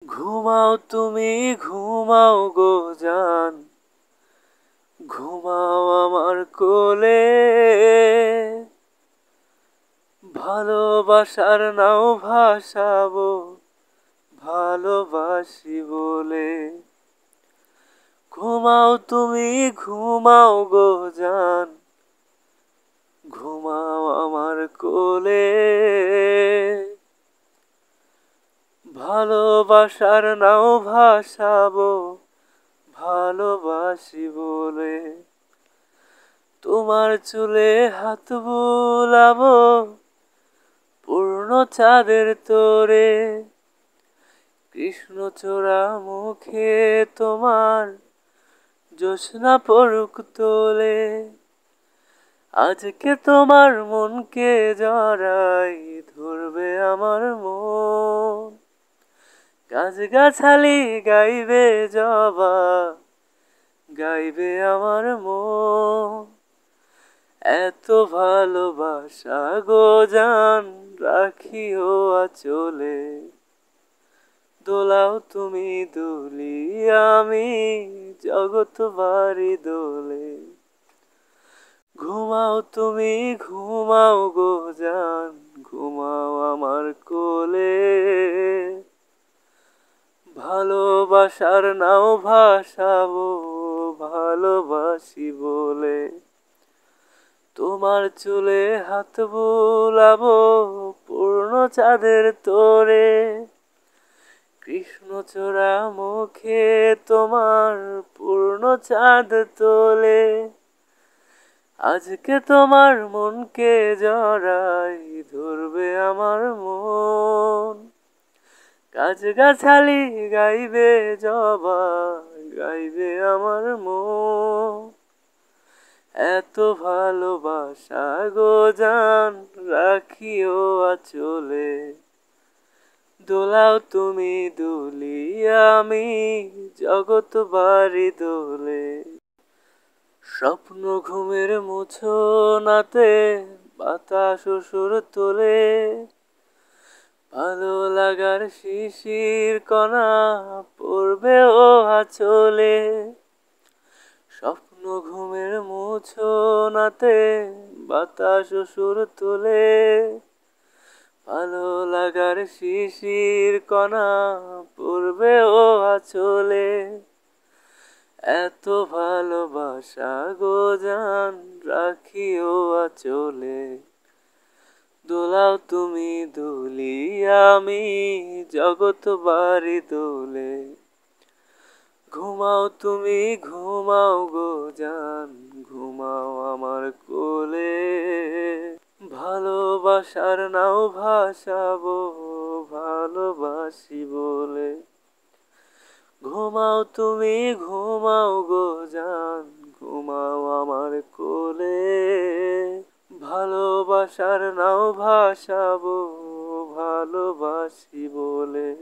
ঘুমাও তুমি ঘুমাও গো জান, ঘুমাও আমার কোলে। ভালোবাসার নাও ভাসাবো ভালোবাসি বলে। ঘুমাও তুমি ঘুমাও গো জান, ঘুমাও আমার কোলে। ভালোবাসার নাও ভাসাবো ভালোবাসি বলে। তোমার চুলে হাত বুলাবো পূর্ণ চাঁদের তোরে। কৃষ্ণচূড়া মুখে তোমার জ্যোৎস্না পড়ুক তোলে। আজকে তোমার মনকে জড়াই ধরবে আমার মন। গাছগাছালি গাইবে জবা গাইবে আমার মন। এত ভালোবাসা গো জান রাখিও আঁচলে। দোলাও তুমি দুলি আমি জগৎ বাড়ি দোলে। ঘুমাও তুমি ঘুমাও গো জান, ঘুমাও আমার কোলে। ভালোবাসার নাও ভাসাবো ভালোবাসি বলে। তোমার চুলে হাত বুলাবো পূর্ণ চাঁদের তোরে। কৃষ্ণচূড়া মুখে তোমার পূর্ণ চাঁদ তোলে। আজকে তোমার মনকে জড়াই ধরবে আমার মন। গাছগাছালি গাইবে জবা গাইবে আমার মন। এত ভালোবাসা গো জান রাখিও আঁচলে। দোলাও তুমি দুলি আমি জগৎ বাড়ি দোলে। স্বপ্ন ঘুমের মুছনাতে বাতাস সুর তোলে। ভালো লাগার শিশির কণা পড়বে ও আঁচলে। স্বপ্ন ঘুমের মুছনাতে বাতাস সুর তোলে। ভালো লাগার শিশির কণা পড়বে ও আঁচলে। এত ভালোবাসা গো জান রাখিও আঁচলে। দোলাও তুমি দুলি আমি জগৎ বাড়ি দোলে। ঘুমাও তুমি ঘুমাও গো জান, ঘুমাও আমার কোলে। ভালোবাসার নাও ভাসাবো ভালোবাসি বলে। ঘুমাও তুমি ঘুমাও গো জান, ঘুমাও আমার কোলে। ভালোবাসার নাও ভাসাবো ভালোবাসি বলে।